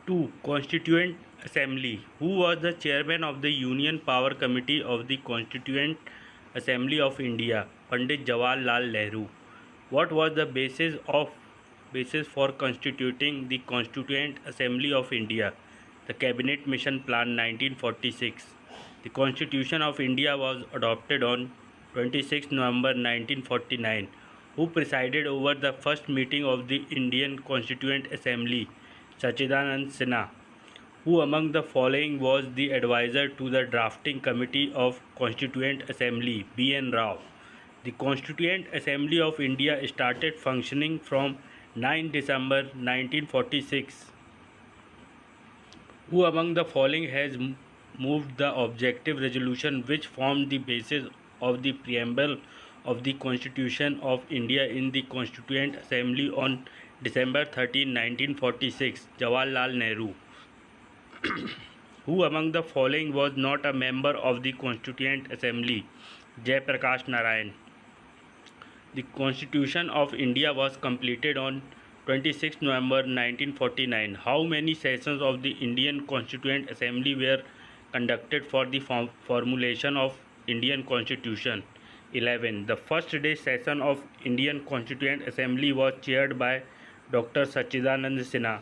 2. Constituent Assembly. Who was the chairman of the Union Power Committee of the Constituent Assembly of India? Pandit Jawaharlal Nehru. What was the basis for constituting the Constituent Assembly of India? The Cabinet Mission Plan 1946. The Constitution of India was adopted on 26 November 1949. Who presided over the first meeting of the Indian Constituent Assembly? Sachidanand Sinha. Who among the following was the advisor to the drafting committee of Constituent Assembly? B.N. Rao. The Constituent Assembly of India started functioning from 9 December 1946. Who among the following has moved the objective resolution which formed the basis of the preamble of the Constitution of India in the Constituent Assembly on December 13, 1946? Jawaharlal Nehru. Who among the following was not a member of the Constituent Assembly? Jai Prakash Narayan. The Constitution of India was completed on 26 November 1949. How many sessions of the Indian Constituent Assembly were conducted for the formulation of Indian Constitution? 11. The first day session of Indian Constituent Assembly was chaired by Dr. Sachidanand Sinha.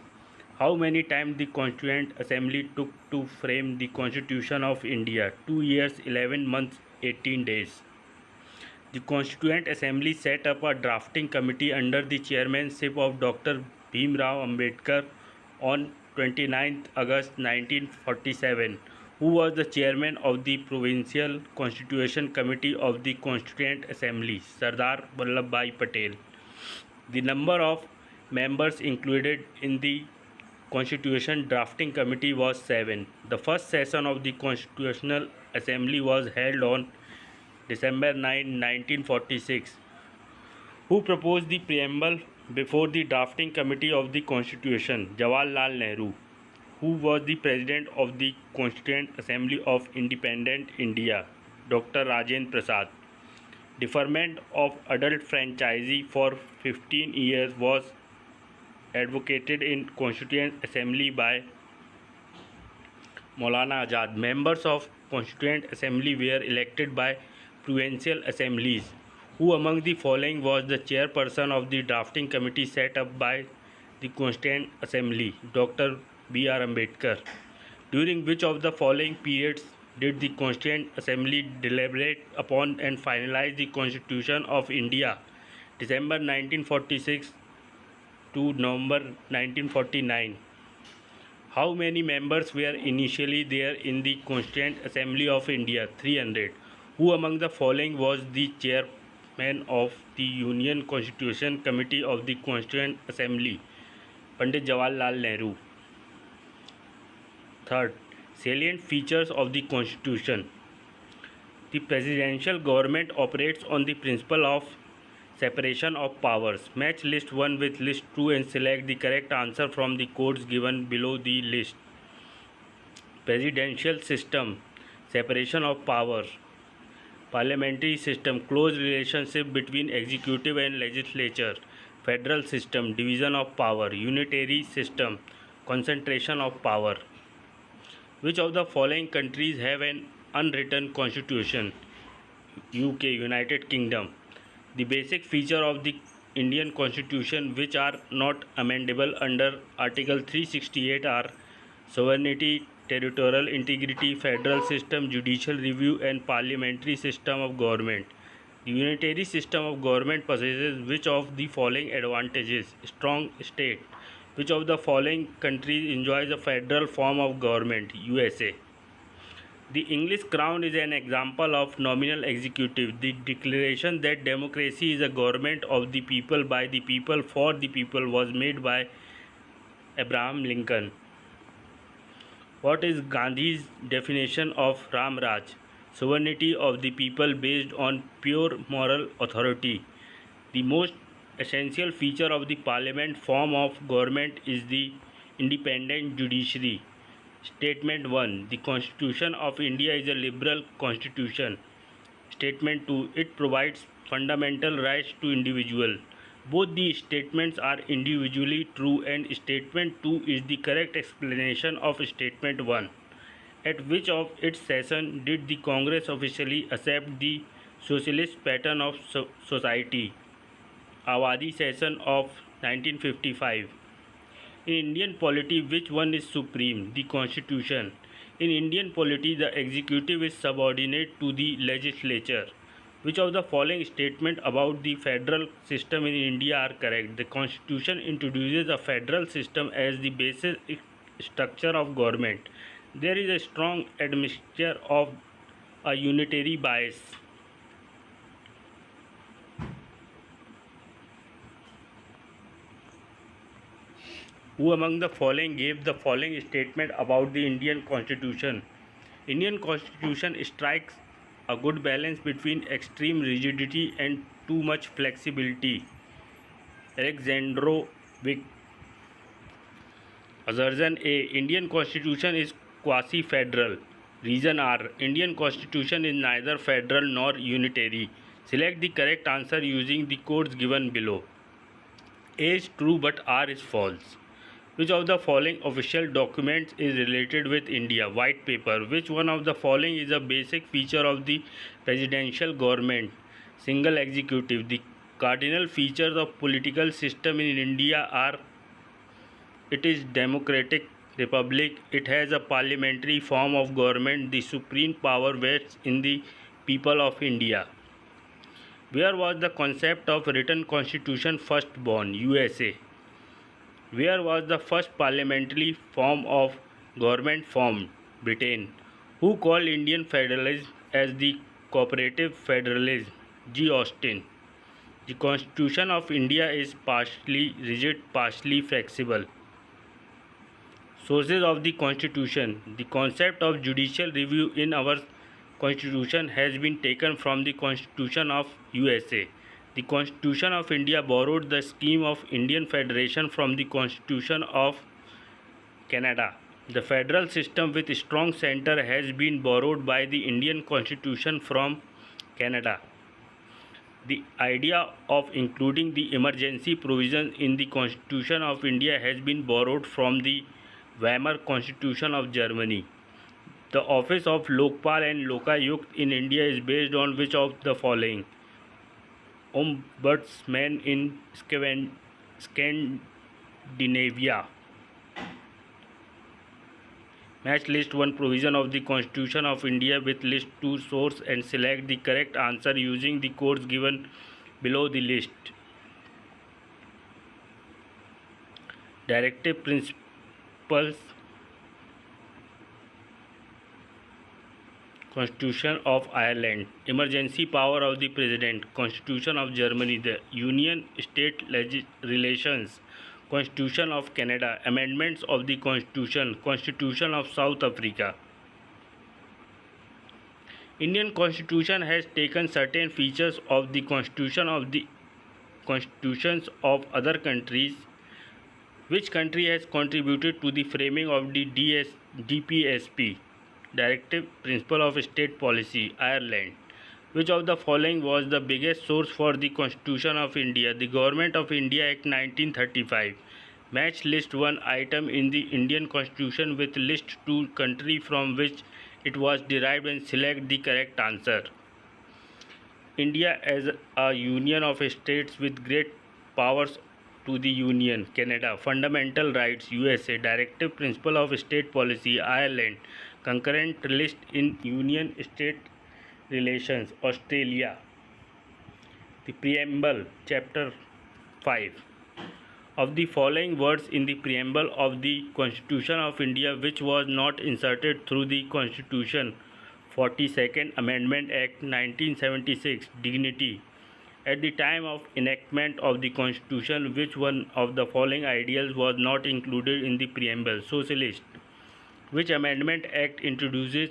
How many times the Constituent Assembly took to frame the Constitution of India? 2 years, 11 months, 18 days. The Constituent Assembly set up a drafting committee under the chairmanship of Dr. Bhim Rao Ambedkar on 29 August 1947. Who was the chairman of the Provincial Constitution Committee of the Constituent Assembly? Sardar Vallabhbhai Patel. The number of members included in the Constitution Drafting Committee was 7. The first session of the Constitutional Assembly was held on December 9, 1946. Who proposed the preamble before the drafting committee of the Constitution? Jawaharlal Nehru. Who was the president of the Constituent Assembly of Independent India? Dr. Rajendra Prasad. Deferment of adult franchise for 15 years was advocated in Constituent Assembly by Maulana Azad. Members of Constituent Assembly were elected by provincial assemblies. Who among the following was the chairperson of the drafting committee set up by the Constituent Assembly? Dr. B.R. Ambedkar. During which of the following periods did the Constituent Assembly deliberate upon and finalize the Constitution of India? December 1946 to November 1949. How many members were initially there in the Constituent Assembly of India? 300. Who among the following was the chairman of the Union Constitution Committee of the Constituent Assembly? Pandit Jawaharlal Nehru. Third, salient features of the Constitution. The presidential government operates on the principle of separation of powers. Match list 1 with list 2 and select the correct answer from the codes given below the list. Presidential system, separation of power. Parliamentary system, close relationship between executive and legislature. Federal system, division of power. Unitary system, concentration of power. Which of the following countries have an unwritten constitution? UK, United Kingdom. The basic feature of the Indian Constitution which are not amendable under Article 368 are sovereignty, territorial integrity, federal system, judicial review and parliamentary system of government. The unitary system of government possesses which of the following advantages? Strong state. Which of the following countries enjoys a federal form of government? USA. The English crown is an example of nominal executive. The declaration that democracy is a government of the people, by the people, for the people was made by Abraham Lincoln. What is Gandhi's definition of Ram Raj? Sovereignty of the people based on pure moral authority. The most essential feature of the parliament form of government is the independent judiciary. Statement 1. The Constitution of India is a liberal constitution. Statement 2. It provides fundamental rights to individual. Both the statements are individually true, and statement 2 is the correct explanation of statement 1. At which of its session did the Congress officially accept the socialist pattern of society? Awadi session of 1955. In Indian polity, which one is supreme? The Constitution. In Indian polity, the executive is subordinate to the legislature. Which of the following statements about the federal system in India are correct? The Constitution introduces a federal system as the basic structure of government. There is a strong admixture of a unitary bias. Who among the following gave the following statement about the Indian Constitution? Indian Constitution strikes a good balance between extreme rigidity and too much flexibility. Alexandro Vick. Assertion A. Indian Constitution is quasi-federal. Reason R. Indian Constitution is neither federal nor unitary. Select the correct answer using the codes given below. A is true but R is false. Which of the following official documents is related with India? White paper. Which one of the following is a basic feature of the presidential government? Single executive. The cardinal features of political system in India are: it is democratic republic, it has a parliamentary form of government, the supreme power rests in the people of India. Where was the concept of written constitution first born? USA. Where was the first parliamentary form of government formed? Britain. Who called Indian federalism as the cooperative federalism? G. Austin. The Constitution of India is partially rigid, partially flexible. Sources of the Constitution. The concept of judicial review in our Constitution has been taken from the Constitution of USA. The Constitution of India borrowed the scheme of Indian Federation from the Constitution of Canada. The federal system with strong center has been borrowed by the Indian Constitution from Canada. The idea of including the emergency provisions in the Constitution of India has been borrowed from the Weimar Constitution of Germany. The office of Lokpal and Lokayukt in India is based on which of the following? Ombudsman in Scandinavia. Match list 1 provision of the Constitution of India with list 2 source and select the correct answer using the codes given below the list. Directive principles. Constitution of Ireland. Emergency power of the President. Constitution of Germany. The Union State Relations. Constitution of Canada. Amendments of the Constitution. Constitution of South Africa. Indian Constitution has taken certain features of the Constitution of the constitutions of other countries. Which country has contributed to the framing of the DPSP? Directive Principle of State Policy. Ireland. Which of the following was the biggest source for the Constitution of India? The Government of India Act 1935. Match list 1 item in the Indian Constitution with list 2 country from which it was derived and select the correct answer. India as a union of states with great powers to the Union. Canada. Fundamental rights. USA. Directive Principle of State Policy. Ireland. Concurrent list in Union State Relations. Australia. The Preamble. Chapter 5. Of the following words in the preamble of the Constitution of India which was not inserted through the Constitution 42nd Amendment Act 1976, dignity. At the time of enactment of the Constitution, which one of the following ideals was not included in the preamble? Socialist. Which Amendment Act introduces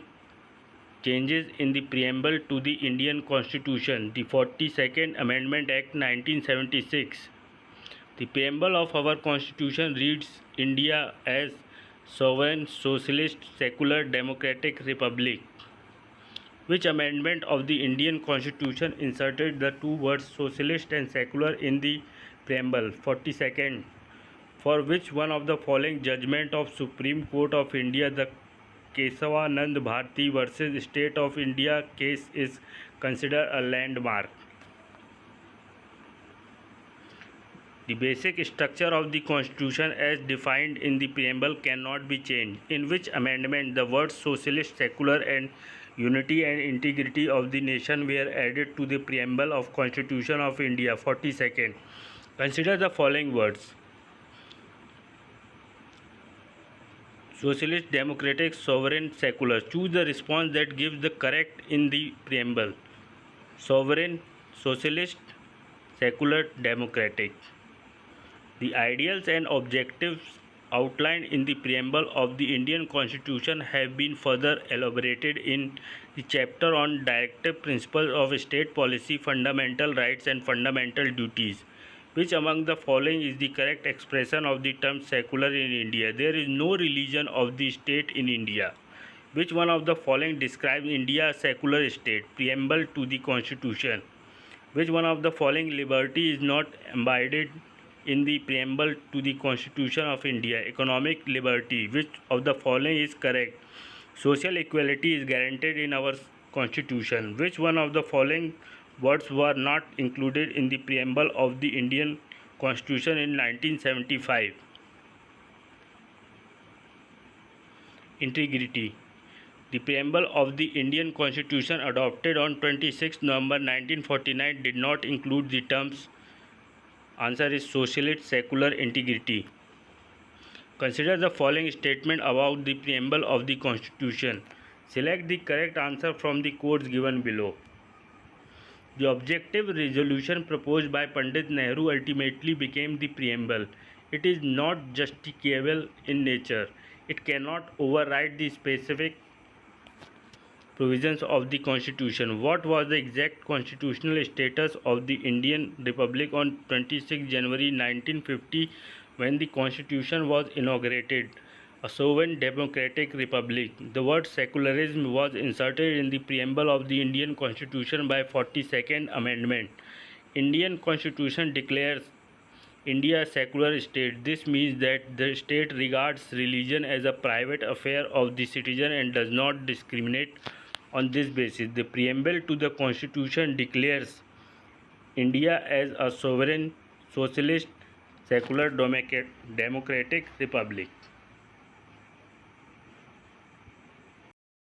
changes in the preamble to the Indian Constitution? The 42nd Amendment Act 1976. The preamble of our Constitution reads India as sovereign, socialist, secular, democratic republic. Which amendment of the Indian Constitution inserted the two words socialist and secular in the Preamble. 42nd. For which one of the following judgment of Supreme Court of India, the Kesavanand Bharati versus State of India case, is considered a landmark? The basic structure of the Constitution as defined in the preamble cannot be changed. In which amendment the words socialist, secular and unity and integrity of the nation were added to the preamble of Constitution of India? 42nd. Consider the following words: socialist, democratic, sovereign, secular. Choose the response that gives the correct in the preamble. Sovereign, socialist, secular, democratic. The ideals and objectives outlined in the preamble of the Indian Constitution have been further elaborated in the chapter on directive principles of state policy, fundamental rights and fundamental duties. Which among the following is the correct expression of the term secular in India? There is no religion of the state in India. Which one of the following describes India as secular state? Preamble to the Constitution. Which one of the following liberty is not embodied in the preamble to the Constitution of India? Economic liberty. Which of the following is correct? Social equality is guaranteed in our Constitution. Which one of the following words were not included in the preamble of the Indian Constitution in 1975? Integrity. The preamble of the Indian Constitution adopted on 26 November 1949 did not include the terms. Answer is socialist, secular, integrity. Consider the following statement about the preamble of the Constitution. Select the correct answer from the codes given below. The objective resolution proposed by Pandit Nehru ultimately became the preamble. It is not justifiable in nature. It cannot override the specific provisions of the Constitution. What was the exact constitutional status of the Indian Republic on 26 January 1950 when the Constitution was inaugurated? A sovereign democratic republic. The word secularism was inserted in the preamble of the Indian Constitution by 42nd Amendment. Indian Constitution declares India a secular state. This means that the state regards religion as a private affair of the citizen and does not discriminate on this basis. The preamble to the Constitution declares India as a sovereign, socialist, secular, democratic republic.